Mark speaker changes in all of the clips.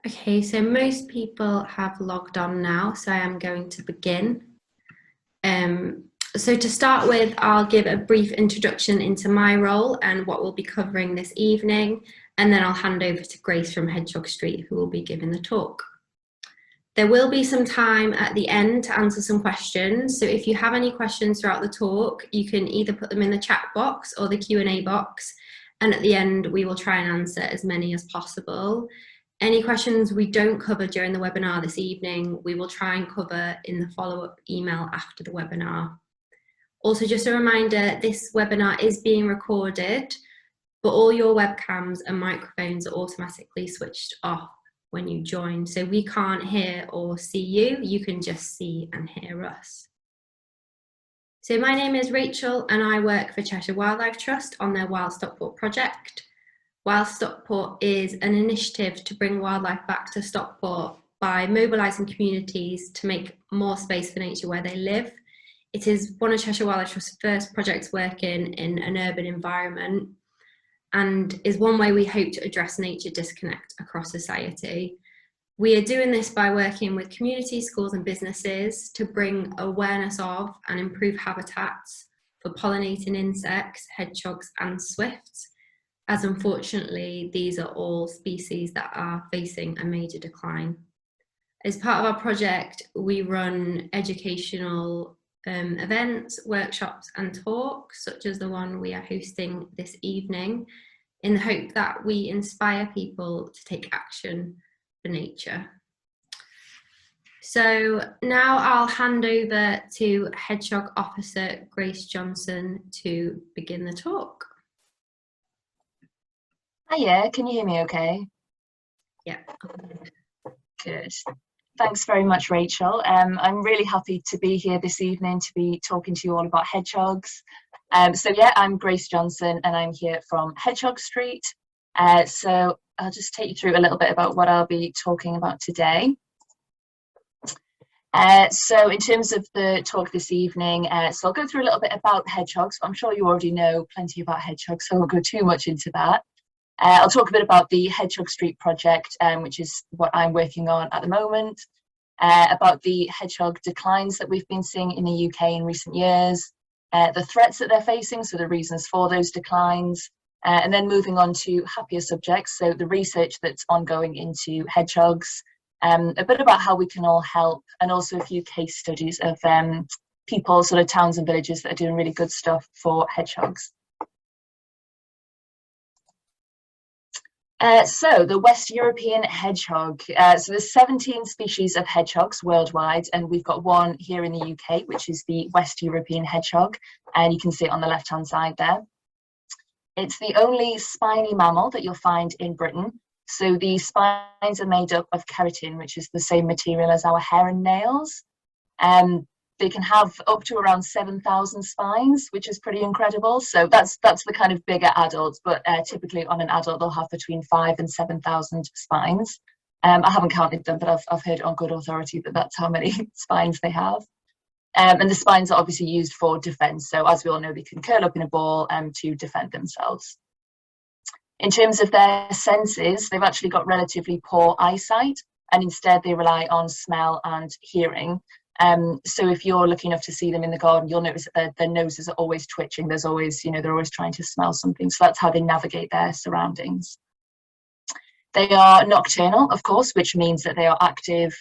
Speaker 1: Okay, so most people have logged on now, so I am going to begin. So to start with, I'll give a brief introduction into my role and what we'll be covering this evening, and then I'll hand over to Grace from Hedgehog Street, who will be giving the talk. There will be some time at the end to answer some questions, so if you have any questions throughout the talk, you can either put them in the chat box or the Q&A box, and at the end we will try and answer as many as possible. Any questions we don't cover during the webinar this evening, we will try and cover in the follow-up email after the webinar. Also, just a reminder, this webinar is being recorded, but all your webcams and microphones are automatically switched off when you join. So we can't hear or see you, you can just see and hear us. So my name is Rachel and I work for Cheshire Wildlife Trust on their Wild Stockport project. Wild Stockport is an initiative to bring wildlife back to Stockport by mobilising communities to make more space for nature where they live. It is one of Cheshire Wildlife Trust's first projects working in an urban environment and is one way we hope to address nature disconnect across society. We are doing this by working with communities, schools and businesses to bring awareness of and improve habitats for pollinating insects, hedgehogs and swifts, as unfortunately these are all species that are facing a major decline. As part of our project, we run educational events, workshops and talks, such as the one we are hosting this evening, in the hope that we inspire people to take action for nature. So now I'll hand over to Hedgehog Officer Grace Johnson to begin the talk.
Speaker 2: Hiya, can you hear me okay?
Speaker 1: Yeah.
Speaker 2: Good. Thanks very much, Rachel. I'm really happy to be here this evening to be talking to you all about hedgehogs. So yeah, I'm Grace Johnson and I'm here from Hedgehog Street. So I'll just take you through a little bit about what I'll be talking about today. So in terms of the talk this evening, so I'll go through a little bit about hedgehogs. I'm sure you already know plenty about hedgehogs, so I won't go too much into that. I'll talk a bit about the Hedgehog Street project, which is what I'm working on at the moment, about the hedgehog declines that we've been seeing in the UK in recent years, the threats that they're facing, so the reasons for those declines, and then moving on to happier subjects, so the research that's ongoing into hedgehogs, a bit about how we can all help, and also a few case studies of people, sort of towns and villages that are doing really good stuff for hedgehogs. So the West European hedgehog. So there's 17 species of hedgehogs worldwide, and we've got one here in the UK, which is the West European hedgehog, and you can see it on the left-hand side there. It's the only spiny mammal that you'll find in Britain. So the spines are made up of keratin, which is the same material as our hair and nails. They can have up to around 7,000 spines, which is pretty incredible. So that's the kind of bigger adults, but typically on an adult they'll have between 5,000 and 7,000 spines. I haven't counted them, but I've heard on good authority that that's how many spines they have. And the spines are obviously used for defense. So as we all know, they can curl up in a ball to defend themselves. In terms of their senses, they've actually got relatively poor eyesight, and instead they rely on smell and hearing. So if you're lucky enough to see them in the garden, you'll notice that their noses are always twitching. There's always, they're always trying to smell something. So that's how they navigate their surroundings. They are nocturnal, of course, which means that they are active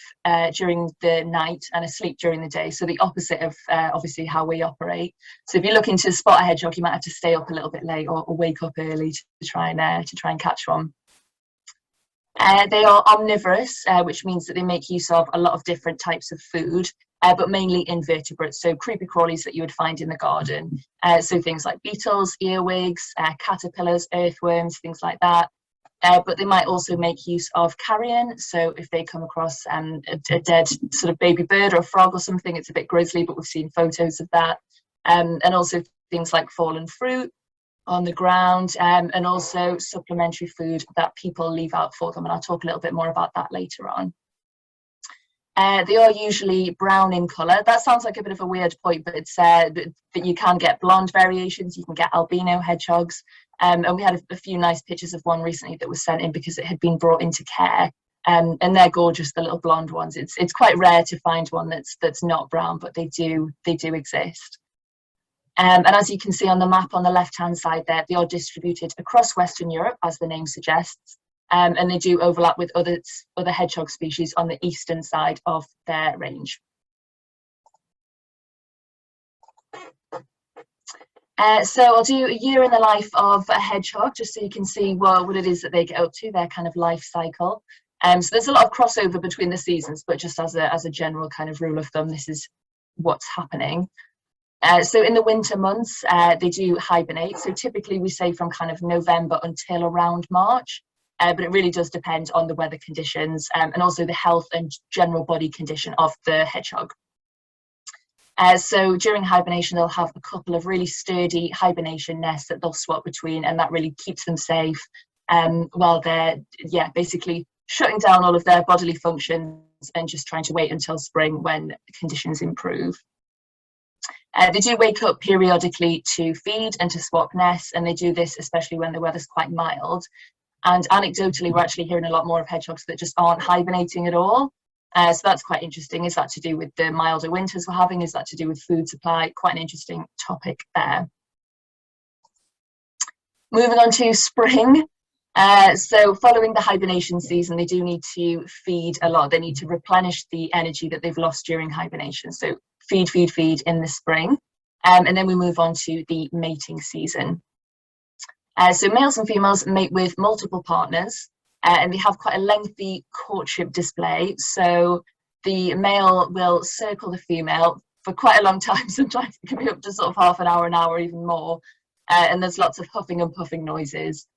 Speaker 2: during the night and asleep during the day. So the opposite of obviously how we operate. So if you're looking to spot a hedgehog, you might have to stay up a little bit late or wake up early to try and catch one. They are omnivorous, which means that they make use of a lot of different types of food, but mainly invertebrates, so creepy crawlies that you would find in the garden. So things like beetles, earwigs, caterpillars, earthworms, things like that. But they might also make use of carrion. So if they come across a dead sort of baby bird or a frog or something, it's a bit grisly, but we've seen photos of that. And also things like fallen fruit on the ground, and also supplementary food that people leave out for them, and I'll talk a little bit more about that later on. They are usually brown in colour. That sounds like a bit of a weird point, but it's that you can get blonde variations, you can get albino hedgehogs, and we had a few nice pictures of one recently that was sent in because it had been brought into care, And they're gorgeous, the little blonde ones. It's quite rare to find one that's not brown, but they do exist. And as you can see on the map on the left-hand side there, they are distributed across Western Europe, as the name suggests, and they do overlap with other hedgehog species on the eastern side of their range. So I'll do a year in the life of a hedgehog, just so you can see what it is that they get up to, their kind of life cycle. So there's a lot of crossover between the seasons, but just as a general kind of rule of thumb, this is what's happening. So in the winter months, they do hibernate. So typically we say from kind of November until around March, but it really does depend on the weather conditions and also the health and general body condition of the hedgehog. So during hibernation, they'll have a couple of really sturdy hibernation nests that they'll swap between, and that really keeps them safe while they're, basically shutting down all of their bodily functions and just trying to wait until spring when conditions improve. They do wake up periodically to feed and to swap nests, and they do this especially when the weather's quite mild. And anecdotally, we're actually hearing a lot more of hedgehogs that just aren't hibernating at all. So that's quite interesting. Is that to do with the milder winters we're having? Is that to do with food supply? Quite an interesting topic there. Moving on to spring. So following the hibernation season, they do need to feed a lot. They need to replenish the energy that they've lost during hibernation. So feed in the spring. And then we move on to the mating season. So males and females mate with multiple partners, and they have quite a lengthy courtship display. So the male will circle the female for quite a long time. Sometimes it can be up to sort of half an hour, even more. And there's lots of huffing and puffing noises.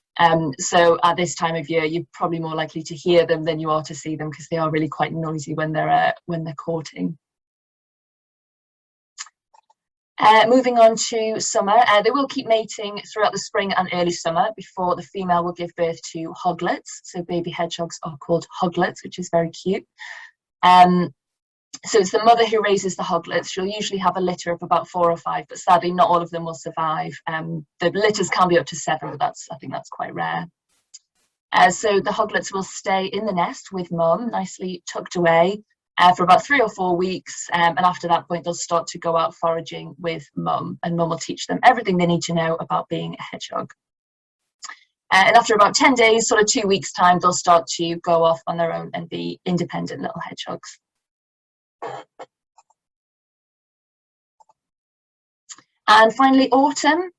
Speaker 2: So at this time of year, you're probably more likely to hear them than you are to see them, because they are really quite noisy when they're courting. Moving on to summer, they will keep mating throughout the spring and early summer before the female will give birth to hoglets. So baby hedgehogs are called hoglets, which is very cute. So it's the mother who raises the hoglets. She'll usually have a litter of about 4 or 5, but sadly not all of them will survive. The litters can be up to 7, but I think that's quite rare. So the hoglets will stay in the nest with mum, nicely tucked away, for about 3 or 4 weeks, and after that point they'll start to go out foraging with mum, and mum will teach them everything they need to know about being a hedgehog. And after about 10 days, sort of 2 weeks time, they'll start to go off on their own and be independent little hedgehogs. And finally, autumn.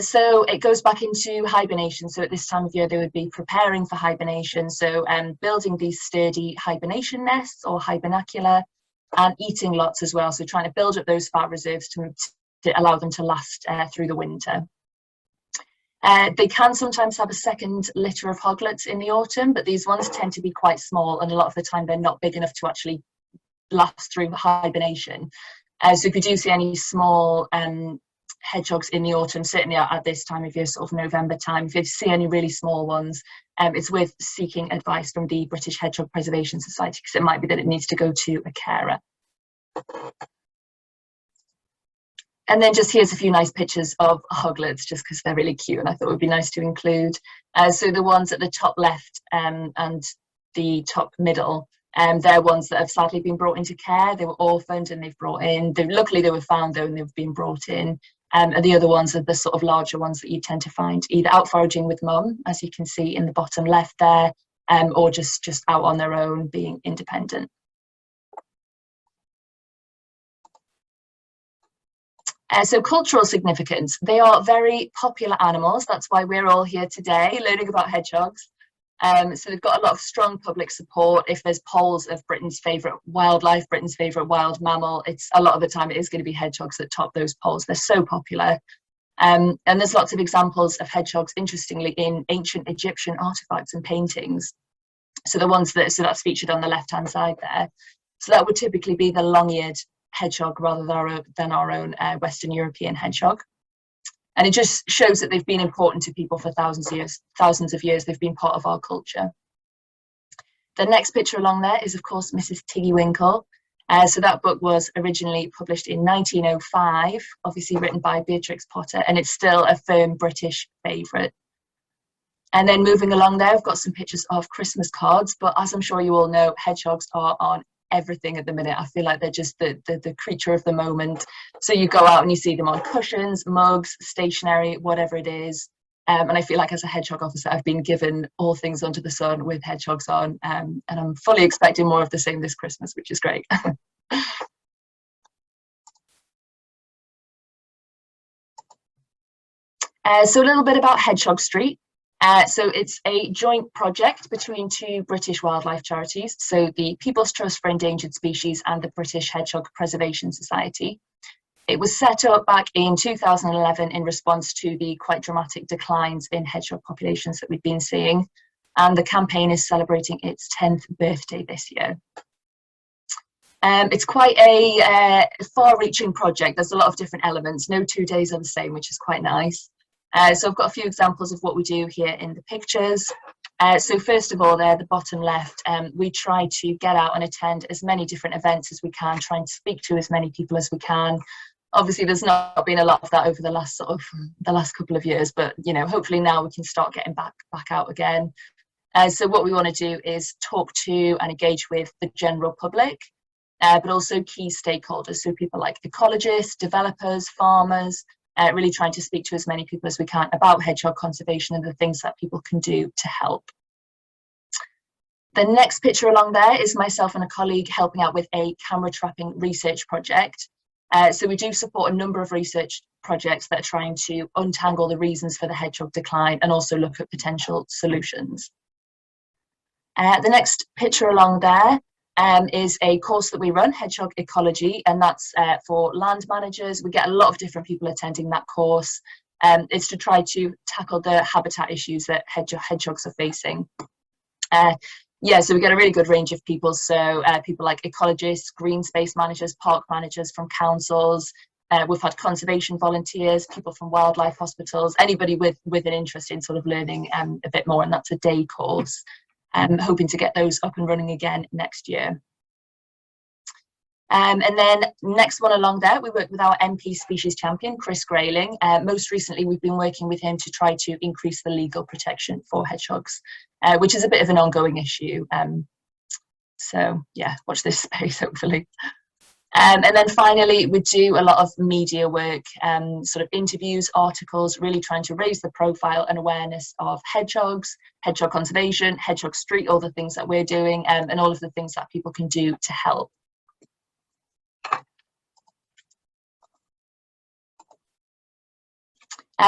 Speaker 2: So it goes back into hibernation. So at this time of year, they would be preparing for hibernation. So building these sturdy hibernation nests or hibernacula, and eating lots as well. So trying to build up those fat reserves to allow them to last through the winter. They can sometimes have a second litter of hoglets in the autumn, but these ones tend to be quite small, and a lot of the time they're not big enough to actually last through hibernation. So if you do see any small hedgehogs in the autumn, certainly at this time of year, sort of November time, if you see any really small ones, it's worth seeking advice from the British Hedgehog Preservation Society, because it might be that it needs to go to a carer. And then just here's a few nice pictures of hoglets, just because they're really cute and I thought it would be nice to include. So the ones at the top left and the top middle, they're ones that have sadly been brought into care. They were orphaned and they've brought in. Luckily they were found though, and they've been brought in. And the other ones are the sort of larger ones that you tend to find either out foraging with mum, as you can see in the bottom left there, or just out on their own, being independent. So cultural significance. They are very popular animals. That's why we're all here today learning about hedgehogs. So they've got a lot of strong public support. If there's polls of Britain's favourite wildlife, Britain's favourite wild mammal, it's a lot of the time it is going to be hedgehogs that top those polls. They're so popular. And there's lots of examples of hedgehogs, interestingly, in ancient Egyptian artifacts and paintings. So the ones that's featured on the left-hand side there. So that would typically be the long-eared hedgehog rather than our own Western European hedgehog. And it just shows that they've been important to people for thousands of years. They've been part of our culture. The next picture along there is, of course, Mrs. Tiggy Winkle. So that book was originally published in 1905, obviously written by Beatrix Potter, and it's still a firm British favourite. And then moving along there, I've got some pictures of Christmas cards, but as I'm sure you all know, hedgehogs are on everything at the minute. I feel like they're just the creature of the moment. So you go out and you see them on cushions, mugs, stationery, whatever it is. And I feel like as a hedgehog officer, I've been given all things under the sun with hedgehogs on, and I'm fully expecting more of the same this Christmas, which is great. So a little bit about Hedgehog Street. So it's a joint project between two British wildlife charities, so the People's Trust for Endangered Species and the British Hedgehog Preservation Society. It was set up back in 2011 in response to the quite dramatic declines in hedgehog populations that we've been seeing, and the campaign is celebrating its 10th birthday this year. It's quite a far-reaching project. There's a lot of different elements. No 2 days are the same, which is quite nice. So I've got a few examples of what we do here in the pictures. So first of all, there, the bottom left, we try to get out and attend as many different events as we can, try and speak to as many people as we can. Obviously, there's not been a lot of that over the last couple of years, but you know, hopefully now we can start getting back out again. So what we want to do is talk to and engage with the general public, but also key stakeholders, so people like ecologists, developers, farmers, really trying to speak to as many people as we can about hedgehog conservation and the things that people can do to help. The next picture along there is myself and a colleague helping out with a camera trapping research project. So we do support a number of research projects that are trying to untangle the reasons for the hedgehog decline and also look at potential solutions. The next picture along there is a course that we run, Hedgehog Ecology, and that's for land managers. We get a lot of different people attending that course. It's to try to tackle the habitat issues that hedgehogs are facing. Yeah, so we get a really good range of people. So people like ecologists, greenspace managers, park managers from councils. We've had conservation volunteers, people from wildlife hospitals, anybody with an interest in sort of learning a bit more, and that's a day course. Hoping to get those up and running again next year. And then next one along there, we work with our MP species champion, Chris Grayling. Most recently, we've been working with him to try to increase the legal protection for hedgehogs, which is a bit of an ongoing issue. So yeah, watch this space, hopefully. And then finally, we do a lot of media work, sort of interviews, articles, really trying to raise the profile and awareness of hedgehogs, hedgehog conservation, Hedgehog Street, all the things that we're doing, and all of the things that people can do to help.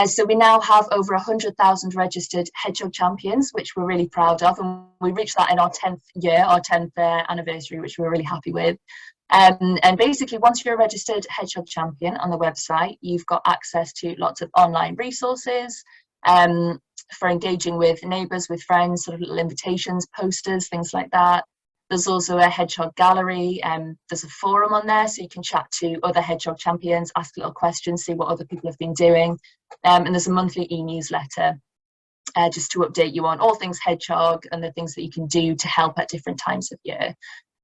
Speaker 2: So we now have over 100,000 registered hedgehog champions, which we're really proud of, and we reached that in our 10th year, our 10th anniversary, which we're really happy with. And basically, once you're a registered hedgehog champion on the website, you've got access to lots of online resources for engaging with neighbours, with friends, sort of little invitations, posters, things like that. There's also a hedgehog gallery, there's a forum on there, so you can chat to other hedgehog champions, ask little questions, see what other people have been doing. And there's a monthly e-newsletter just to update you on all things hedgehog and the things that you can do to help at different times of year.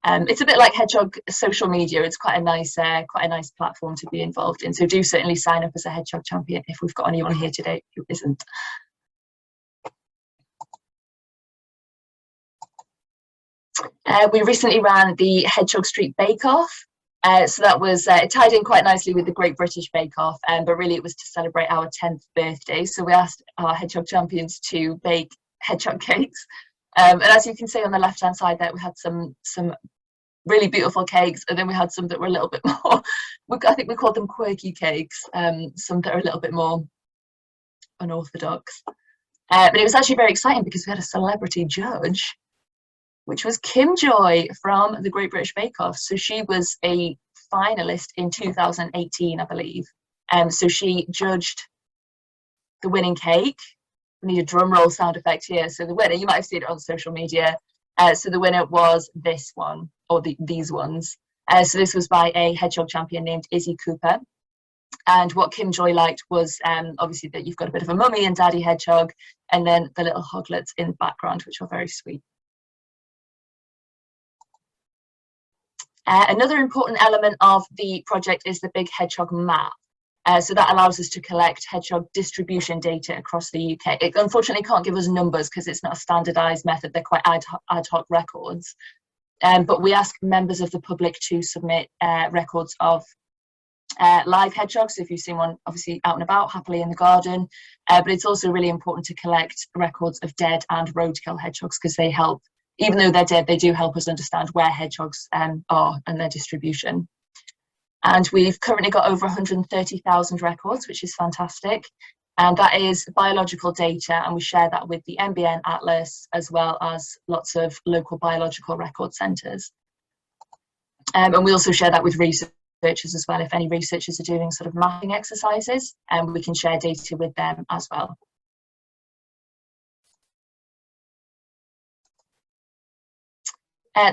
Speaker 2: It's a bit like hedgehog social media. It's quite a nice platform to be involved in. So do certainly sign up as a hedgehog champion if we've got anyone here today who isn't. We recently ran the Hedgehog Street Bake Off. So that was, it tied in quite nicely with the Great British Bake Off, but really it was to celebrate our 10th birthday. So we asked our hedgehog champions to bake hedgehog cakes. And as you can see on the left-hand side there, we had some really beautiful cakes, and then we had some that were a little bit more, I think we called them quirky cakes, some that are a little bit more unorthodox. But it was actually very exciting because we had a celebrity judge, which was Kim Joy from the Great British Bake Off. So she was a finalist in 2018, I believe. So she judged the winning cake. We need a drum roll sound effect here. So the winner, you might have seen it on social media. So the winner was this one, or these ones. So this was by a hedgehog champion named Izzy Cooper. And what Kim Joy liked was obviously that you've got a bit of a mummy and daddy hedgehog, and then the little hoglets in the background, which are very sweet. Another important element of the project is the big hedgehog map. So that allows us to collect hedgehog distribution data across the UK. It unfortunately can't give us numbers because it's not a standardised method. They're quite ad hoc records. But we ask members of the public to submit records of live hedgehogs. So if you've seen one obviously out and about happily in the garden, but it's also really important to collect records of dead and roadkill hedgehogs because they help, even though they're dead, they do help us understand where hedgehogs are and their distribution. And we've currently got over 130,000 records, which is fantastic. And that is biological data, and we share that with the NBN Atlas, as well as lots of local biological record centres. And we also share that with researchers as well. If any researchers are doing sort of mapping exercises, and we can share data with them as well.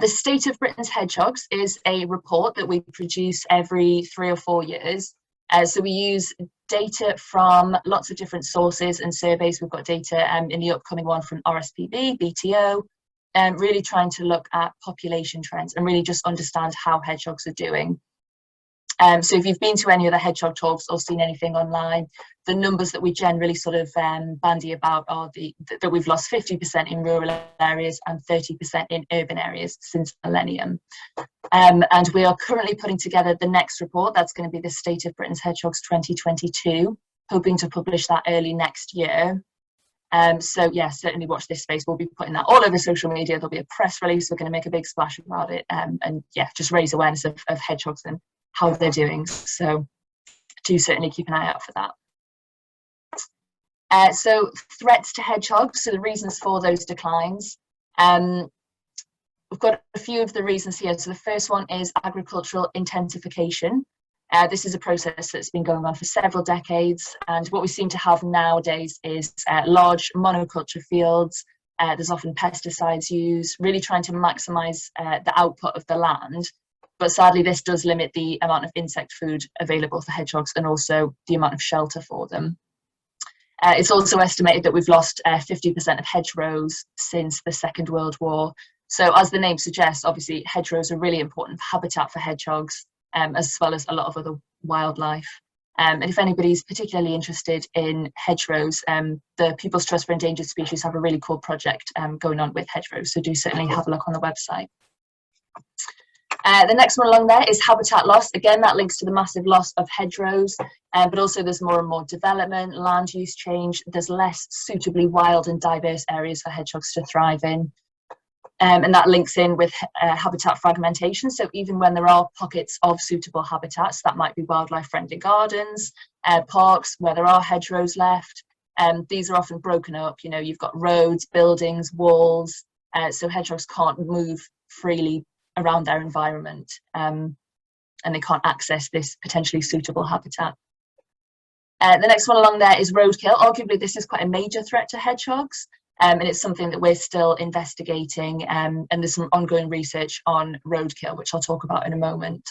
Speaker 2: The State of Britain's Hedgehogs is a report that we produce every 3 or 4 years. So we use data from lots of different sources and surveys. We've got data in the upcoming one from RSPB, BTO, really trying to look at population trends and really just understand how hedgehogs are doing. So if you've been to any of the hedgehog talks or seen anything online, the numbers that we generally sort of bandy about are that we've lost 50% in rural areas and 30% in urban areas since millennium. And we are currently putting together the next report. That's going to be the State of Britain's Hedgehogs 2022, hoping to publish that early next year. So yeah, certainly watch this space. We'll be putting that all over social media. There'll be a press release. We're going to make a big splash about it, and yeah, just raise awareness of hedgehogs and how they're doing. So do certainly keep an eye out for that. So threats to hedgehogs, so the reasons for those declines. We've got a few of the reasons here. So the first one is agricultural intensification. This is a process that's been going on for several decades, and what we seem to have nowadays is large monoculture fields. There's often pesticides used, really trying to maximise the output of the land. But sadly, this does limit the amount of insect food available for hedgehogs and also the amount of shelter for them. It's also estimated that we've lost 50% of hedgerows since the Second World War. So as the name suggests, obviously hedgerows are really important habitat for hedgehogs, as well as a lot of other wildlife. And if anybody's particularly interested in hedgerows, the People's Trust for Endangered Species have a really cool project going on with hedgerows, so do certainly have a look on the website. The next one along there is habitat loss. Again, that links to the massive loss of hedgerows, but also there's more and more development, land use change. There's less suitably wild and diverse areas for hedgehogs to thrive in. And that links in with habitat fragmentation. So even when there are pockets of suitable habitats, that might be wildlife friendly gardens, parks where there are hedgerows left, these are often broken up. You know, you've got roads, buildings, walls, so hedgehogs can't move freely around their environment, and they can't access this potentially suitable habitat. The next one along there is roadkill. Arguably this is quite a major threat to hedgehogs, and it's something that we're still investigating, and there's some ongoing research on roadkill, which I'll talk about in a moment.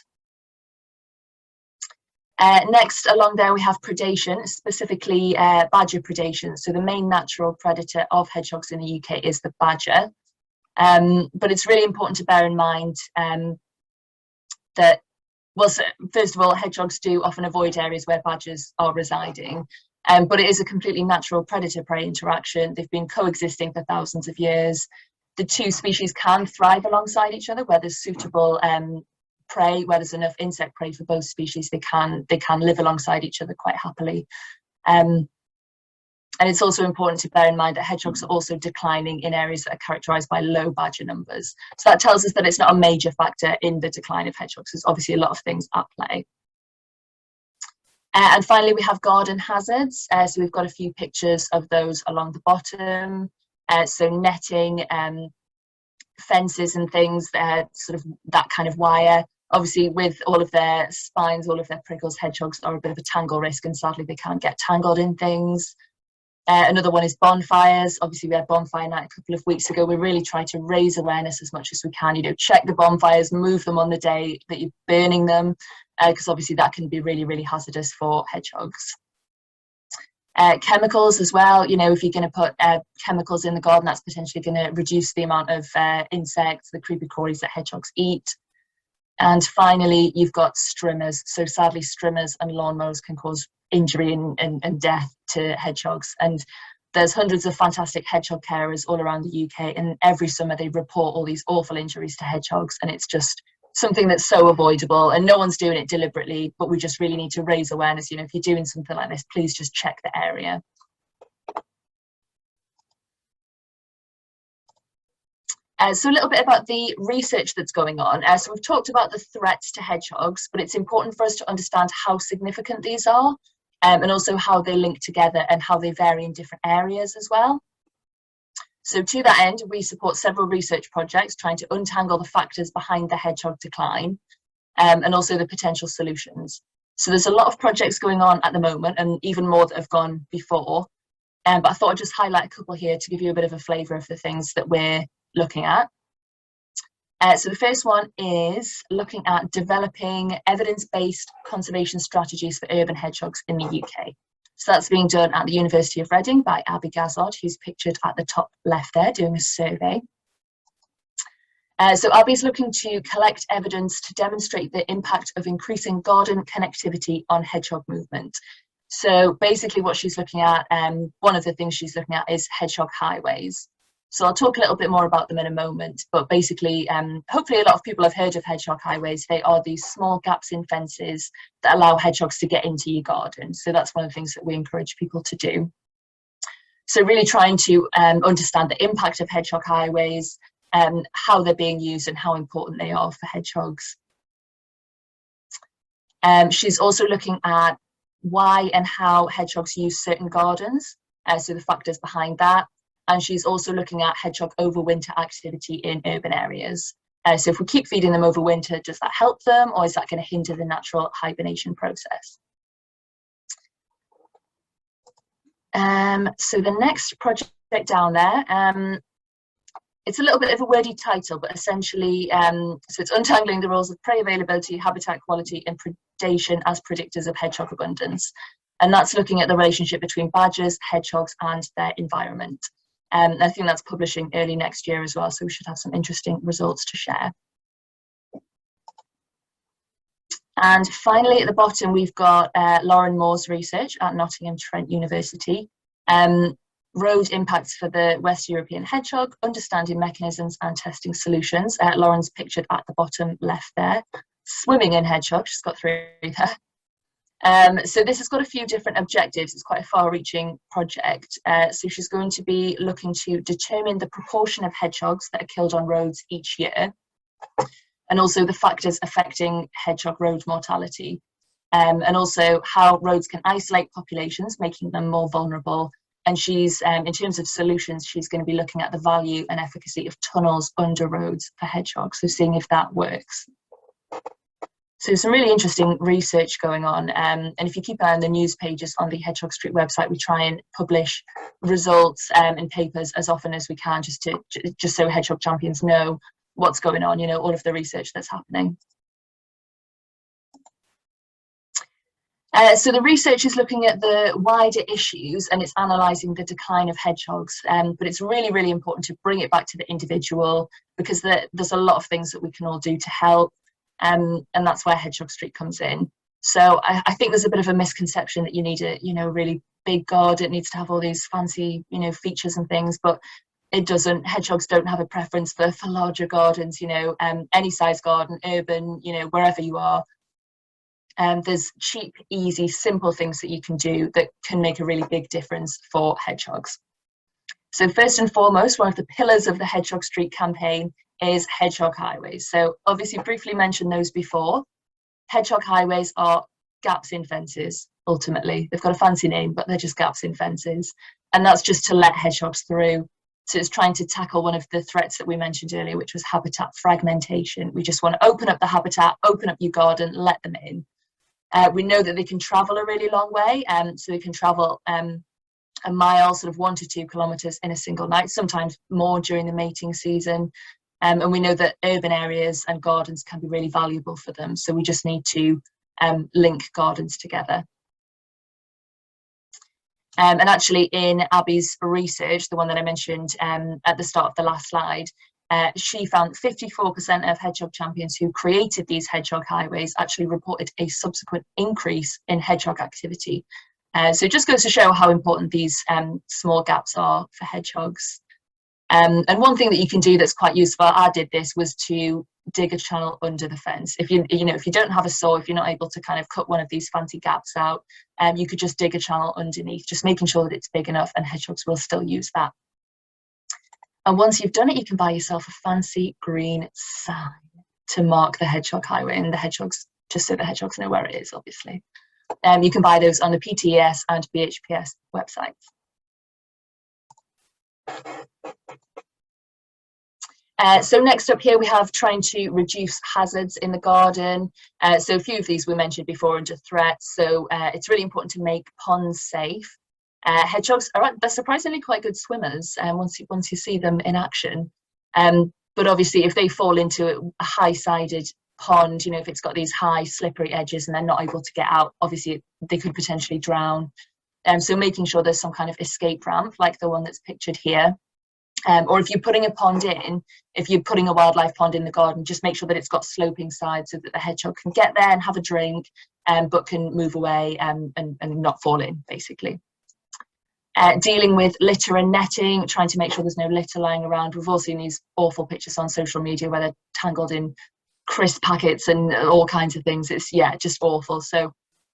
Speaker 2: Next along there we have predation, specifically badger predation. So the main natural predator of hedgehogs in the UK is the badger. But it's really important to bear in mind that, well, so first of all, hedgehogs do often avoid areas where badgers are residing, but it is a completely natural predator-prey interaction. They've been coexisting for thousands of years. The two species can thrive alongside each other where there's suitable prey, where there's enough insect prey for both species. They can live alongside each other quite happily. And it's also important to bear in mind that hedgehogs are also declining in areas that are characterised by low badger numbers. So that tells us that it's not a major factor in the decline of hedgehogs. There's obviously a lot of things at play. And finally, we have garden hazards. So we've got a few pictures of those along the bottom. So netting, fences and things, sort of that kind of wire. Obviously, with all of their spines, all of their prickles, hedgehogs are a bit of a tangle risk, and sadly they can't get tangled in things. Another one is bonfires. Obviously, we had bonfire night a couple of weeks ago. We really try to raise awareness as much as we can. You know, check the bonfires, move them on the day that you're burning them, because obviously that can be really, really hazardous for hedgehogs. Chemicals as well. You know, if you're going to put chemicals in the garden, that's potentially going to reduce the amount of insects, the creepy crawlies that hedgehogs eat. And finally, you've got strimmers. So sadly, strimmers and lawnmowers can cause injury and death to hedgehogs. And there's hundreds of fantastic hedgehog carers all around the UK, and every summer they report all these awful injuries to hedgehogs, and it's just something that's so avoidable, and no one's doing it deliberately, but we just really need to raise awareness. You know, if you're doing something like this, please just check the area. So a little bit about the research that's going on. So we've talked about the threats to hedgehogs, but it's important for us to understand how significant these are, and also how they link together and how they vary in different areas as well. So to that end, we support several research projects trying to untangle the factors behind the hedgehog decline, and also the potential solutions. So there's a lot of projects going on at the moment, and even more that have gone before. But I thought I'd just highlight a couple here to give you a bit of a flavour of the things that we're looking at. So the first one is looking at developing evidence-based conservation strategies for urban hedgehogs in the UK. So that's being done at the University of Reading by Abby Gazard, who's pictured at the top left there, doing a survey. So Abby's looking to collect evidence to demonstrate the impact of increasing garden connectivity on hedgehog movement. So basically what she's looking at, one of the things she's looking at is hedgehog highways. So I'll talk a little bit more about them in a moment, but basically, hopefully a lot of people have heard of hedgehog highways. They are these small gaps in fences that allow hedgehogs to get into your garden. So that's one of the things that we encourage people to do. So really trying to understand the impact of hedgehog highways, how they're being used and how important they are for hedgehogs. She's also looking at why and how hedgehogs use certain gardens, so the factors behind that. And she's also looking at hedgehog overwinter activity in urban areas. So if we keep feeding them over winter, does that help them, or is that going to hinder the natural hibernation process? So the next project down there, it's a little bit of a wordy title, but essentially, so it's untangling the roles of prey availability, habitat quality, and predation as predictors of hedgehog abundance. And that's looking at the relationship between badgers, hedgehogs, and their environment. I think that's publishing early next year as well, so we should have some interesting results to share. And finally, at the bottom, we've got Lauren Moore's research at Nottingham Trent University. Road impacts for the West European hedgehog, understanding mechanisms and testing solutions. Lauren's pictured at the bottom left there, swimming in hedgehog. She's got 3 there. So this has got a few different objectives. It's quite a far-reaching project. So she's going to be looking to determine the proportion of hedgehogs that are killed on roads each year, and also the factors affecting hedgehog road mortality, and also how roads can isolate populations, making them more vulnerable. And she's, in terms of solutions, she's going to be looking at the value and efficacy of tunnels under roads for hedgehogs, so seeing if that works. So some really interesting research going on, and if you keep an eye on the news pages on the Hedgehog Street website, we try and publish results and papers as often as we can, just so hedgehog champions know what's going on, you know, all of the research that's happening. So the research is looking at the wider issues, and it's analysing the decline of hedgehogs, but it's really, really important to bring it back to the individual, because there's a lot of things that we can all do to help. And that's where Hedgehog Street comes in. So I think there's a bit of a misconception that you need a, you know, really big garden. It needs to have all these fancy, you know, features and things, but it doesn't. Hedgehogs don't have a preference for larger gardens, you know, any size garden, urban, you know, wherever you are. There's cheap, easy, simple things that you can do that can make a really big difference for hedgehogs. So first and foremost, one of the pillars of the Hedgehog Street campaign is hedgehog highways. So obviously briefly mentioned those before. Hedgehog highways are gaps in fences, ultimately. They've got a fancy name, but they're just gaps in fences. And that's just to let hedgehogs through. So it's trying to tackle one of the threats that we mentioned earlier, which was habitat fragmentation. We just want to open up the habitat, open up your garden, let them in. We know that they can travel a really long way, so they can travel a mile, sort of 1 to 2 kilometres in a single night, sometimes more during the mating season. And we know that urban areas and gardens can be really valuable for them. So we just need to link gardens together. And actually in Abby's research, the one that I mentioned at the start of the last slide, She found 54% of hedgehog champions who created these hedgehog highways actually reported a subsequent increase in hedgehog activity. So it just goes to show how important these small gaps are for hedgehogs. And one thing that you can do that's quite useful, I did this, was to dig a channel under the fence. If you don't have a saw, if you're not able to kind of cut one of these fancy gaps out, you could just dig a channel underneath, just making sure that it's big enough, and hedgehogs will still use that. And once you've done it, you can buy yourself a fancy green sign to mark the hedgehog highway, and the hedgehogs, just so the hedgehogs know where it is, obviously. You can buy those on the PTES and BHPS websites. So next up here we have trying to reduce hazards in the garden. So a few of these we mentioned before under threats. So it's really important to make ponds safe. Hedgehogs they're surprisingly quite good swimmers once you see them in action. But obviously if they fall into a high-sided pond, if it's got these high slippery edges and they're not able to get out, obviously they could potentially drown. So making sure there's some kind of escape ramp like the one that's pictured here. Or if you're putting a pond in, if you're putting a wildlife pond in the garden, just make sure that it's got sloping sides so that the hedgehog can get there and have a drink, but can move away and not fall in, basically. Dealing with litter and netting, trying to make sure there's no litter lying around. We've all seen these awful pictures on social media where they're tangled in crisp packets and all kinds of things. It's, just awful. So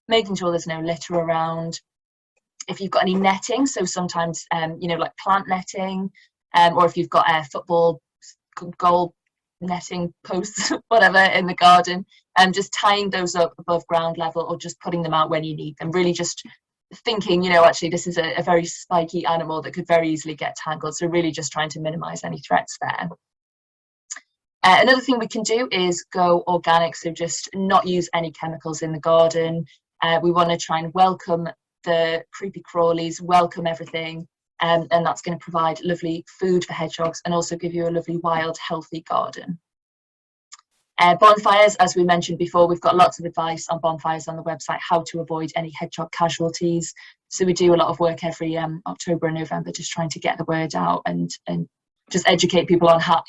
Speaker 2: making sure there's no litter around. If you've got any netting, so sometimes, like plant netting, or if you've got a football goal netting posts, whatever, in the garden, just tying those up above ground level or just putting them out when you need them. Really just thinking, actually this is a very spiky animal that could very easily get tangled. So really just trying to minimize any threats there. Another thing we can do is go organic, so just not use any chemicals in the garden. We want to try and welcome the creepy crawlies, welcome everything. And that's going to provide lovely food for hedgehogs and also give you a lovely, wild, healthy garden. Bonfires, as we mentioned before, we've got lots of advice on bonfires on the website, how to avoid any hedgehog casualties. So we do a lot of work every October and November, just trying to get the word out and just educate people on how,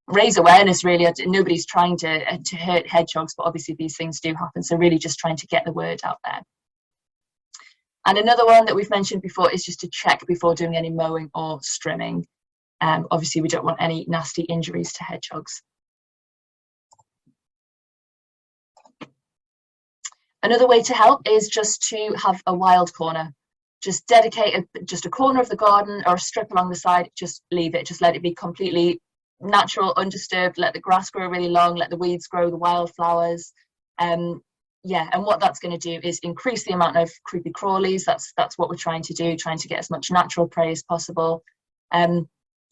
Speaker 2: raise awareness, really. Nobody's trying to hurt hedgehogs, but obviously these things do happen. So really just trying to get the word out there. And another one that we've mentioned before is just to check before doing any mowing or strimming. Obviously, we don't want any nasty injuries to hedgehogs. Another way to help is just to have a wild corner. Just dedicate just a corner of the garden or a strip along the side, just leave it, just let it be completely natural, undisturbed, let the grass grow really long, let the weeds grow, the wildflowers. And what that's going to do is increase the amount of creepy crawlies. That's what we're trying to do, trying to get as much natural prey as possible. And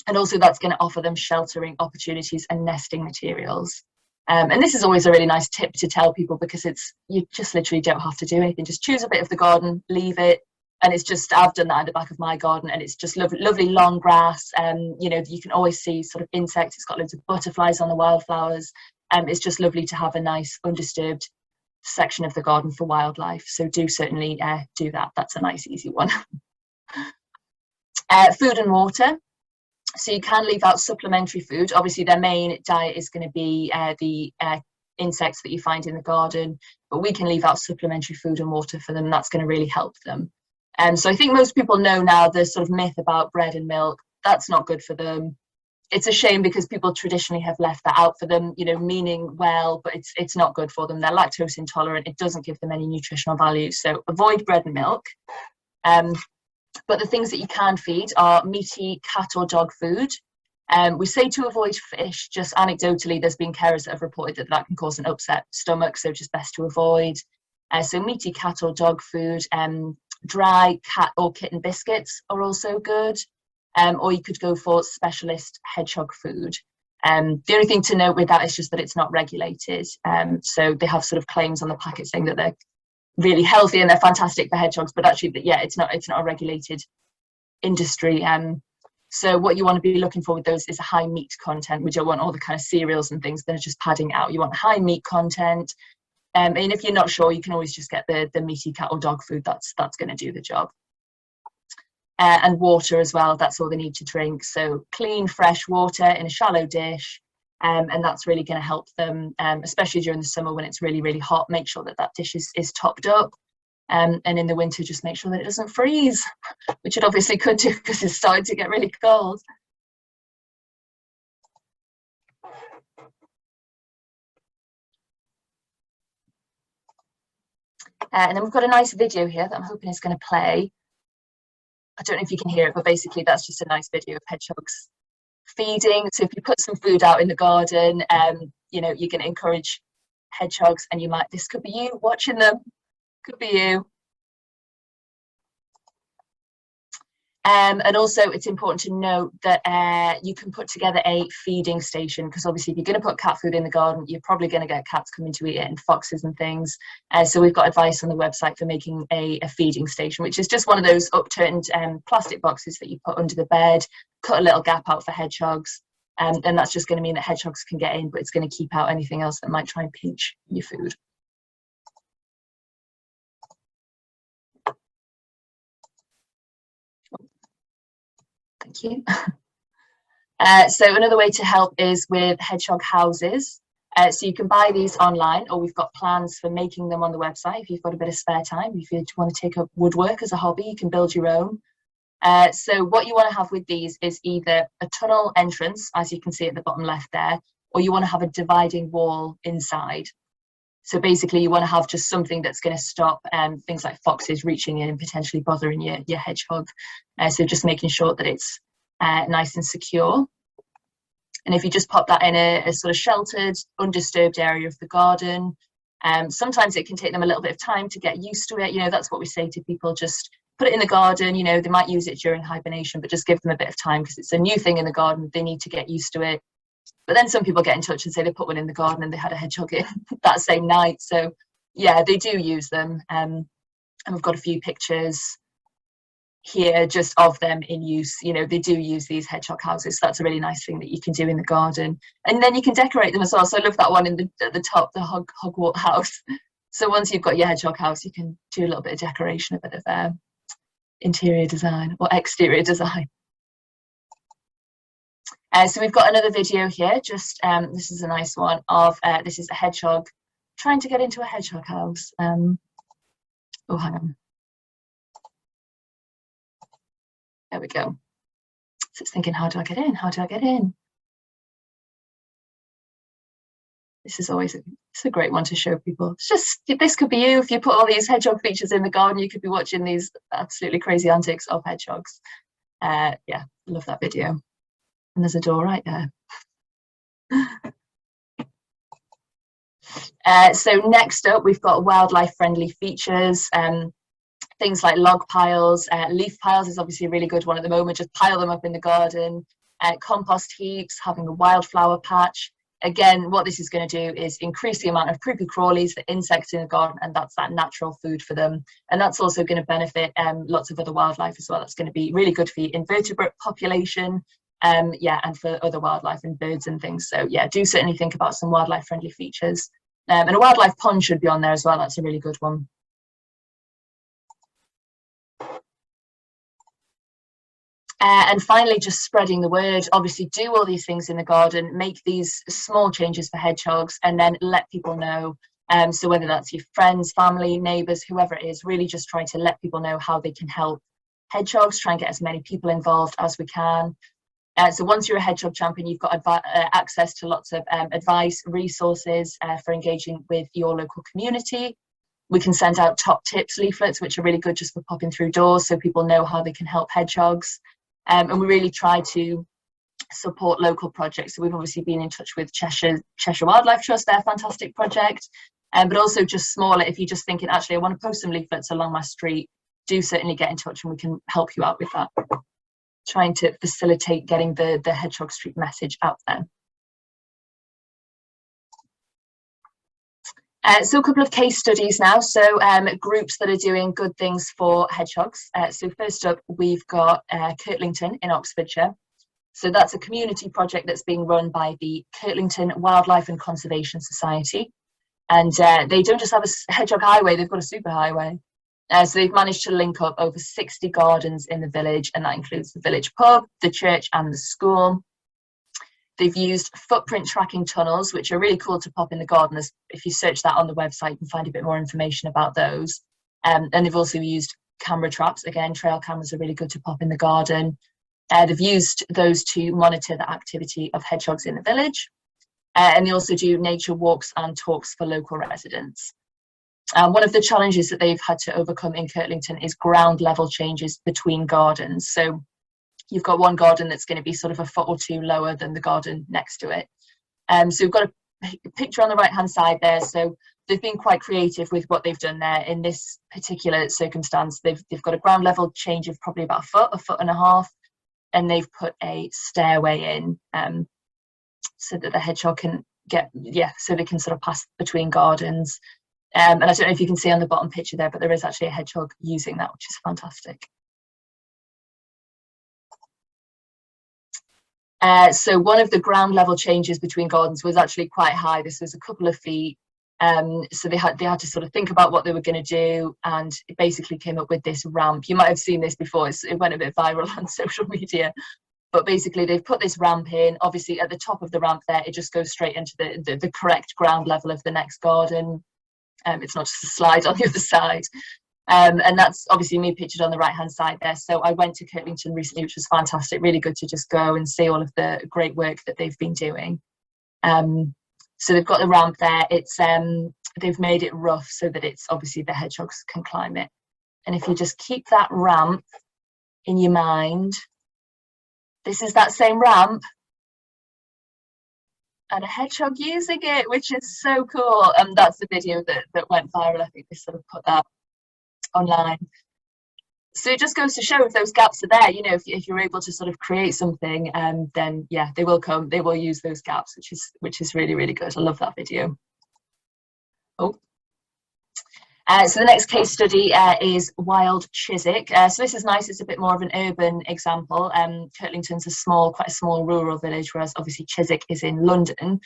Speaker 2: also that's going to offer them sheltering opportunities and nesting materials. And this is always a really nice tip to tell people, because you just literally don't have to do anything. Just choose a bit of the garden, leave it. And it's just, I've done that in the back of my garden, and it's just lovely long grass. You can always see sort of insects. It's got loads of butterflies on the wildflowers. It's just lovely to have a nice undisturbed section of the garden for wildlife. So do certainly do that. That's a nice easy one. Food and water. So you can leave out supplementary food. Obviously their main diet is going to be the insects that you find in the garden, but we can leave out supplementary food and water for them. That's going to really help them. So I think most people know now the sort of myth about bread and milk. That's not good for them. It's a shame, because people traditionally have left that out for them, meaning well, but it's not good for them. They're lactose intolerant. It doesn't give them any nutritional value. So avoid bread and milk. But the things that you can feed are meaty cat or dog food. We say to avoid fish. Just anecdotally, there's been carers that have reported that can cause an upset stomach, so just best to avoid. So meaty cat or dog food. Dry cat or kitten biscuits are also good. Or you could go for specialist hedgehog food. The only thing to note with that is just that it's not regulated. So they have sort of claims on the packet saying that they're really healthy and they're fantastic for hedgehogs, but actually, it's not a regulated industry. So what you want to be looking for with those is a high meat content. We don't want all the kind of cereals and things that are just padding out. You want high meat content. And if you're not sure, you can always just get the meaty cat or dog food. That's going to do the job. and water as well. That's all they need to drink. So clean, fresh water in a shallow dish. And that's really going to help them, especially during the summer when it's really, really hot. Make sure that that dish is topped up. And in the winter, just make sure that it doesn't freeze, which it obviously could do because it's starting to get really cold. And then we've got a nice video here that I'm hoping is going to play. I don't know if you can hear it, but basically that's just a nice video of hedgehogs feeding. So if you put some food out in the garden, you know, you're going to encourage hedgehogs, and you might, this could be you watching them, could be you. And also it's important to note that you can put together a feeding station, because obviously if you're going to put cat food in the garden, you're probably going to get cats coming to eat it and foxes and things. So we've got advice on the website for making a feeding station, which is just one of those upturned plastic boxes that you put under the bed, cut a little gap out for hedgehogs. And that's just going to mean that hedgehogs can get in, but it's going to keep out anything else that might try and pinch your food. Thank you. So another way to help is with hedgehog houses. So you can buy these online, or we've got plans for making them on the website if you've got a bit of spare time. If you want to take up woodwork as a hobby, you can build your own. So what you want to have with these is either a tunnel entrance, as you can see at the bottom left there, or you want to have a dividing wall inside. So basically you want to have just something that's going to stop things like foxes reaching in and potentially bothering your hedgehog. So just making sure that it's nice and secure. And if you just pop that in a sort of sheltered, undisturbed area of the garden, sometimes it can take them a little bit of time to get used to it. You know, that's what we say to people, just put it in the garden. You know, they might use it during hibernation, but just give them a bit of time because it's a new thing in the garden. They need to get used to it. But then some people get in touch and say they put one in the garden and they had a hedgehog in that same night. So yeah, they do use them. And we've got a few pictures here just of them in use. You know, they do use these hedgehog houses. So that's a really nice thing that you can do in the garden. And then you can decorate them as well. So I love that one at the top, the Hogwarts house. So once you've got your hedgehog house, you can do a little bit of decoration, a bit of interior design or exterior design. So we've got another video here, just this is a nice one of this is a hedgehog trying to get into a hedgehog house. Oh, hang on. There we go. So it's thinking, how do I get in? How do I get in? This is always it's a great one to show people. It's just, this could be you. If you put all these hedgehog features in the garden, you could be watching these absolutely crazy antics of hedgehogs. Yeah, I love that video. And there's a door right there. So next up, we've got wildlife friendly features. Things like log piles, leaf piles is obviously a really good one at the moment. Just pile them up in the garden. Compost heaps, having a wildflower patch. Again, what this is going to do is increase the amount of creepy crawlies, the insects in the garden, and that's that natural food for them. And that's also going to benefit lots of other wildlife as well. That's going to be really good for the invertebrate population. Yeah, and for other wildlife and birds and things. So yeah, do certainly think about some wildlife friendly features. And a wildlife pond should be on there as well. That's a really good one. And finally, just spreading the word. Obviously, do all these things in the garden, make these small changes for hedgehogs, and then let people know. So whether that's your friends, family, neighbours, whoever it is, really just try to let people know how they can help hedgehogs, try and get as many people involved as we can. So once you're a hedgehog champion, you've got access to lots of advice, resources for engaging with your local community. We can send out top tips leaflets, which are really good just for popping through doors so people know how they can help hedgehogs. And we really try to support local projects. So we've obviously been in touch with Cheshire Wildlife Trust, their fantastic project, but also just smaller. If you're just thinking, actually, I want to post some leaflets along my street, do certainly get in touch and we can help you out with that. Trying to facilitate getting the Hedgehog Street message out there. So a couple of case studies now. So groups that are doing good things for hedgehogs. So first up, we've got Kirtlington in Oxfordshire. So that's a community project that's being run by the Kirtlington Wildlife and Conservation Society. And they don't just have a hedgehog highway, they've got a super highway. So they've managed to link up over 60 gardens in the village, and that includes the village pub, the church and the school. They've used footprint tracking tunnels, which are really cool to pop in the garden. If you search that on the website, you can find a bit more information about those. And they've also used camera traps. Again, trail cameras are really good to pop in the garden. They've used those to monitor the activity of hedgehogs in the village. And they also do nature walks and talks for local residents. One of the challenges that they've had to overcome in Kirtlington is ground level changes between gardens. So you've got one garden that's going to be sort of a foot or two lower than the garden next to it. So we've got a picture on the right hand side there. So they've been quite creative with what they've done there. In this particular circumstance, they've got a ground level change of probably about a foot and a half, and they've put a stairway in so that the hedgehog can so they can sort of pass between gardens. And I don't know if you can see on the bottom picture there, but there is actually a hedgehog using that, which is fantastic. So one of the ground level changes between gardens was actually quite high. This was a couple of feet. So they had to sort of think about what they were going to do, and it basically came up with this ramp. You might have seen this before. It went a bit viral on social media. But basically, they've put this ramp in. Obviously, at the top of the ramp there, it just goes straight into the correct ground level of the next garden. It's not just a slide on the other side. And that's obviously me pictured on the right hand side there. So I went to Kirtlington recently, which was fantastic. Really good to just go and see all of the great work that they've been doing. So they've got the ramp there. It's they've made it rough so that it's obviously the hedgehogs can climb it. And if you just keep that ramp in your mind, this is that same ramp and a hedgehog using it, which is so cool. And that's the video that went viral. I think they sort of put that online. So it just goes to show if those gaps are there, you know, if you're able to sort of create something, then yeah, they will come, they will use those gaps, which is really, really good. I love that video. So the next case study is Wild Chiswick. So this is nice. It's a bit more of an urban example. Kirtlington's quite a small rural village, whereas obviously Chiswick is in London.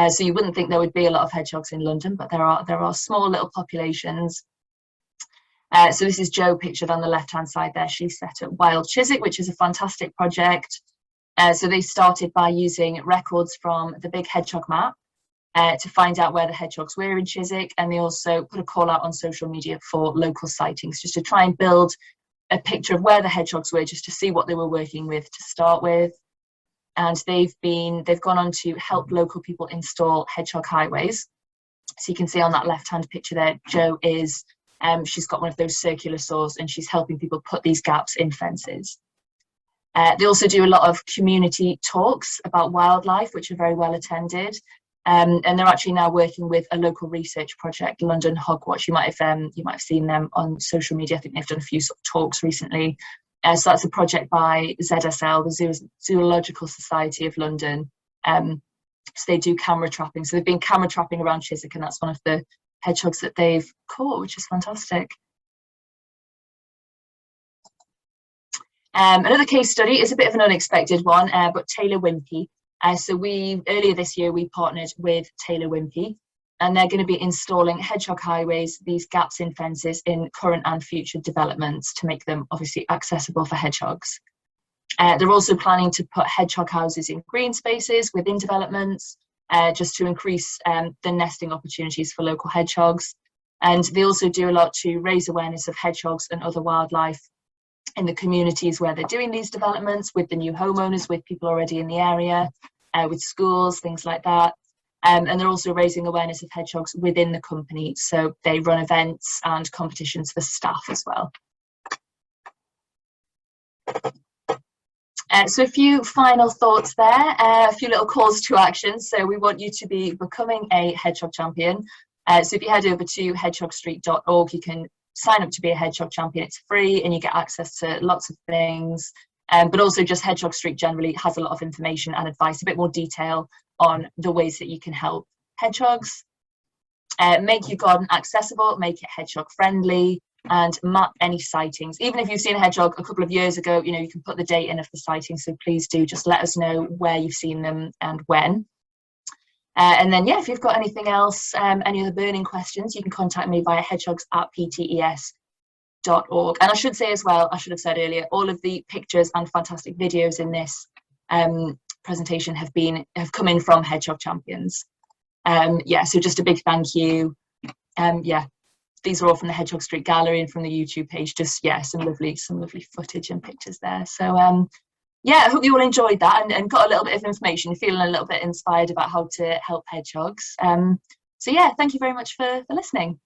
Speaker 2: So you wouldn't think there would be a lot of hedgehogs in London, but there are small little populations. So this is Jo pictured on the left-hand side there. She set up Wild Chiswick, which is a fantastic project. So they started by using records from the big hedgehog map to find out where the hedgehogs were in Chiswick, and they also put a call out on social media for local sightings, just to try and build a picture of where the hedgehogs were, just to see what they were working with to start with. And they've gone on to help local people install hedgehog highways. So you can see on that left-hand picture there, Jo is she's got one of those circular saws, and she's helping people put these gaps in fences. They also do a lot of community talks about wildlife, which are very well attended. And they're actually now working with a local research project, London Hogwatch. You might have seen them on social media. I think they've done a few sort of talks recently. So that's a project by ZSL, the Zoological Society of London. So they do camera trapping. So they've been camera trapping around Chiswick, and that's one of the hedgehogs that they've caught, which is fantastic. Another case study is a bit of an unexpected one, but Taylor Wimpey. So earlier this year, we partnered with Taylor Wimpey, and they're going to be installing hedgehog highways, these gaps in fences in current and future developments to make them obviously accessible for hedgehogs. They're also planning to put hedgehog houses in green spaces within developments, just to increase the nesting opportunities for local hedgehogs. And they also do a lot to raise awareness of hedgehogs and other wildlife in the communities where they're doing these developments, with the new homeowners, with people already in the area, with schools, things like that. And they're also raising awareness of hedgehogs within the company. So they run events and competitions for staff as well. So a few final thoughts there, a few little calls to action. So we want you to be becoming a hedgehog champion. So if you head over to hedgehogstreet.org, you can sign up to be a hedgehog champion. It's free and you get access to lots of things. But also just Hedgehog Street generally has a lot of information and advice, a bit more detail on the ways that you can help hedgehogs. Make your garden accessible, make it hedgehog friendly, and map any sightings. Even if you've seen a hedgehog a couple of years ago, you know, you can put the date in of the sighting. So please do just let us know where you've seen them and when. And then, yeah, if you've got anything else, any other burning questions, you can contact me via hedgehogs@ptes.org. And I should say as well, I should have said earlier, all of the pictures and fantastic videos in this presentation have come in from Hedgehog Champions. Yeah, so just a big thank you. Yeah, these are all from the Hedgehog Street Gallery and from the YouTube page. Just, yeah, some lovely footage and pictures there. So yeah, I hope you all enjoyed that and got a little bit of information, feeling a little bit inspired about how to help hedgehogs. So yeah, thank you very much for listening.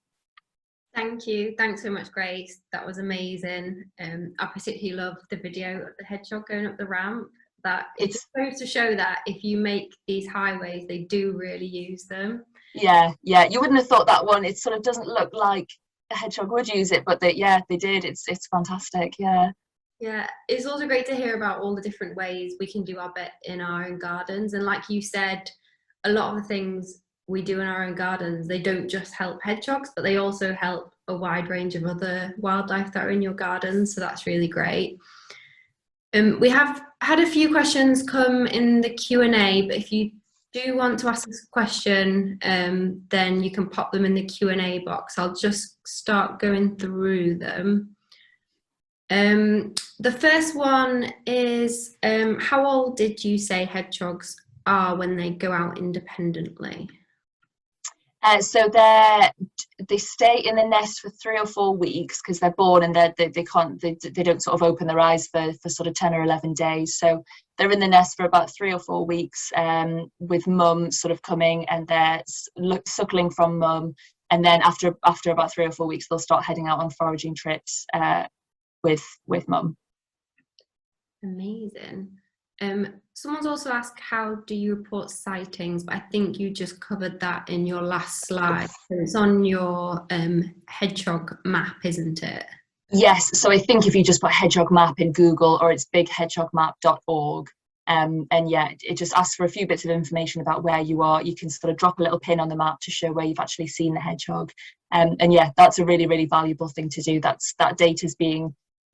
Speaker 1: Thank you. Thanks so much, Grace. That was amazing. I particularly loved the video of the hedgehog going up the ramp. That it just goes to show that if you make these highways, they do really use them.
Speaker 2: Yeah, you wouldn't have thought that one. It sort of doesn't look like a hedgehog would use it, but they did. It's fantastic.
Speaker 1: Yeah, it's also great to hear about all the different ways we can do our bit in our own gardens. And like you said, a lot of the things we do in our own gardens, they don't just help hedgehogs, but they also help a wide range of other wildlife that are in your garden. So that's really great. We have had a few questions come in the Q&A, but if you do want to ask us a question, then you can pop them in the Q&A box. I'll just start going through them. The first one is, how old did you say hedgehogs are when they go out independently?
Speaker 2: So they stay in the nest for 3 or 4 weeks because they're born and they don't sort of open their eyes for sort of 10 or 11 days. So they're in the nest for about 3 or 4 weeks, with mum sort of coming and they're suckling from mum, and then after about 3 or 4 weeks they'll start heading out on foraging trips with mum.
Speaker 1: Amazing. Someone's also asked, how do you report sightings? But I think you just covered that in your last slide. So it's on your hedgehog map, isn't it?
Speaker 2: Yes, so I think if you just put hedgehog map in Google, or it's bighedgehogmap.org, and yeah, it just asks for a few bits of information about where you are. You can sort of drop a little pin on the map to show where you've actually seen the hedgehog. And yeah, that's a really, really valuable thing to do. That data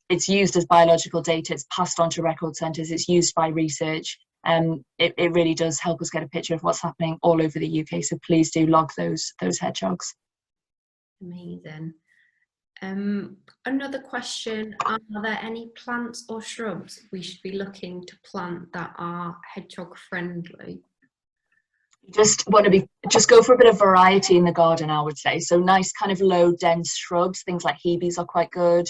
Speaker 2: it's used as biological data, it's passed on to record centres, it's used by research. It really does help us get a picture of what's happening all over the UK. So please do log those hedgehogs.
Speaker 1: Amazing. Another question, are there any plants or shrubs we should be looking to plant that are hedgehog friendly?
Speaker 2: Just go for a bit of variety in the garden, I would say. So nice kind of low dense shrubs, things like hebes are quite good.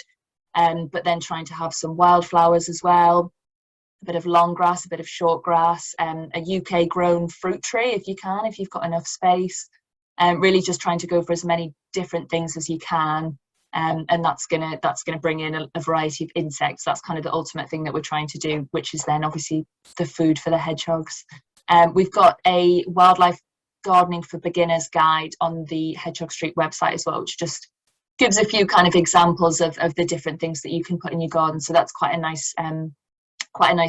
Speaker 2: But then trying to have some wildflowers as well, a bit of long grass, a bit of short grass, a UK grown fruit tree if you can, if you've got enough space, really just trying to go for as many different things as you can, and that's gonna bring in a variety of insects. That's kind of the ultimate thing that we're trying to do, which is then obviously the food for the hedgehogs. We've got a wildlife gardening for beginners guide on the Hedgehog Street website as well, which just gives a few kind of examples of the different things that you can put in your garden. So that's quite a nice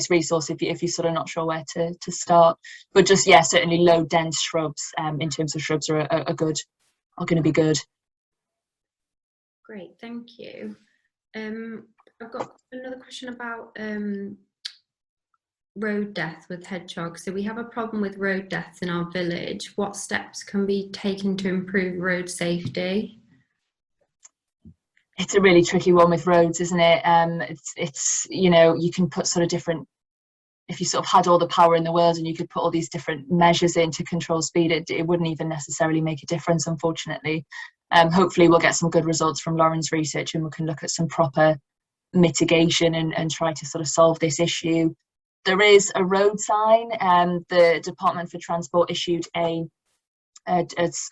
Speaker 2: resource if you're sort of not sure where to start. But just, yeah, certainly low dense shrubs, in terms of shrubs are going to be good.
Speaker 1: Great, thank you. I've got another question about road death with hedgehogs. So we have a problem with road deaths in our village. What steps can be taken to improve road safety?
Speaker 2: It's a really tricky one with roads, isn't it? It's you know, you can put sort of different, if you sort of had all the power in the world and you could put all these different measures in to control speed, it wouldn't even necessarily make a difference, unfortunately. Hopefully we'll get some good results from Lauren's research and we can look at some proper mitigation and try to sort of solve this issue. There is a road sign. The Department for Transport issued a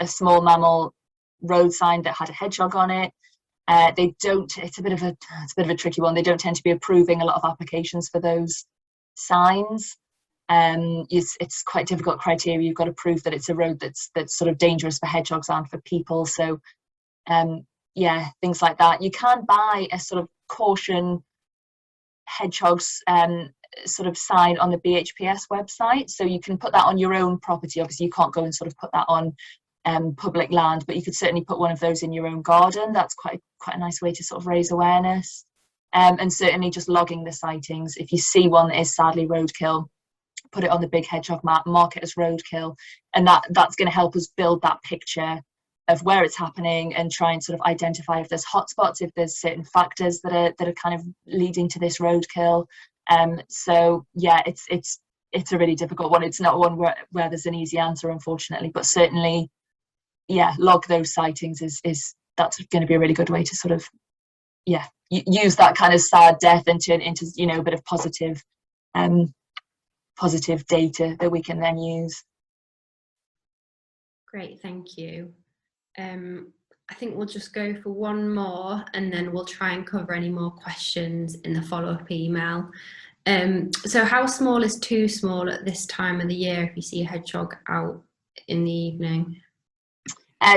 Speaker 2: small mammal road sign that had a hedgehog on it. They don't. It's a bit of a tricky one. They don't tend to be approving a lot of applications for those signs. It's quite difficult criteria. You've got to prove that it's a road that's sort of dangerous for hedgehogs and for people. So, yeah, things like that. You can buy a sort of caution hedgehogs sort of sign on the BHPS website. So you can put that on your own property. Obviously, you can't go and sort of put that on public land, but you could certainly put one of those in your own garden. That's quite a nice way to sort of raise awareness, and certainly just logging the sightings. If you see one that is sadly roadkill, put it on the big hedgehog map, mark it as roadkill, and that's going to help us build that picture of where it's happening and try and sort of identify if there's hotspots, if there's certain factors that are kind of leading to this roadkill. So yeah, it's a really difficult one. It's not one where there's an easy answer, unfortunately, but certainly, yeah, log those sightings is that's going to be a really good way to sort of, yeah, use that kind of sad death and turn it into, you know, a bit of positive data that we can then use.
Speaker 1: Great, thank you. I think we'll just go for one more and then we'll try and cover any more questions in the follow-up email. So how small is too small at this time of the year if you see a hedgehog out in the evening?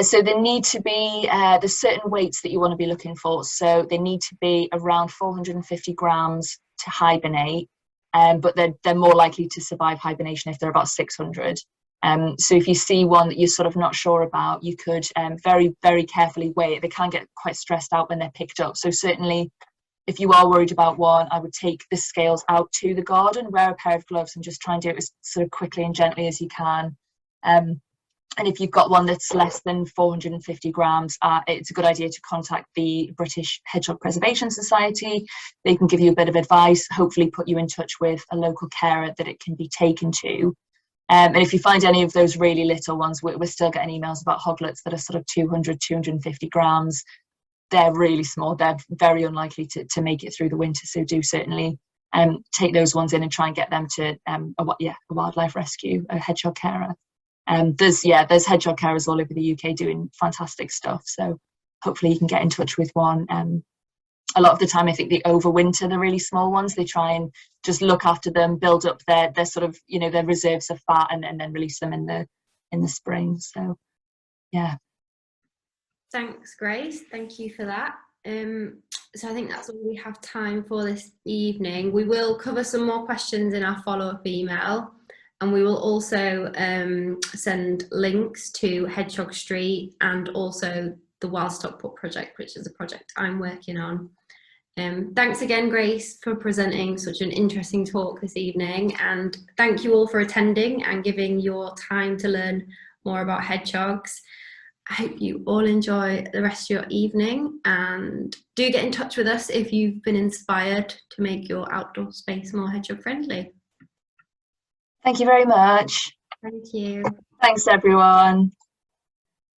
Speaker 2: So they need to be, there's certain weights that you want to be looking for. So they need to be around 450 grams to hibernate, but they're more likely to survive hibernation if they're about 600. So if you see one that you're sort of not sure about, you could very, very carefully weigh it. They can get quite stressed out when they're picked up. So certainly, if you are worried about one, I would take the scales out to the garden, wear a pair of gloves and just try and do it as sort of quickly and gently as you can. And if you've got one that's less than 450 grams, it's a good idea to contact the British Hedgehog Preservation Society. They can give you a bit of advice, hopefully put you in touch with a local carer that it can be taken to. And if you find any of those really little ones, we're still getting emails about hoglets that are sort of 200, 250 grams. They're really small. They're very unlikely to make it through the winter. So do certainly take those ones in and try and get them to a wildlife rescue, a hedgehog carer. There's hedgehog carers all over the UK doing fantastic stuff. So hopefully you can get in touch with one. A lot of the time, I think they overwinter the really small ones. They try and just look after them, build up their sort of, you know, their reserves of fat, and then release them in the spring. So yeah.
Speaker 1: Thanks, Grace. Thank you for that. So I think that's all we have time for this evening. We will cover some more questions in our follow-up email, and we will also send links to Hedgehog Street and also the Wild Stockport project, which is a project I'm working on. Thanks again, Grace, for presenting such an interesting talk this evening, and thank you all for attending and giving your time to learn more about hedgehogs. I hope you all enjoy the rest of your evening, and do get in touch with us if you've been inspired to make your outdoor space more hedgehog friendly.
Speaker 2: Thank you very much.
Speaker 1: Thank you.
Speaker 2: Thanks, everyone.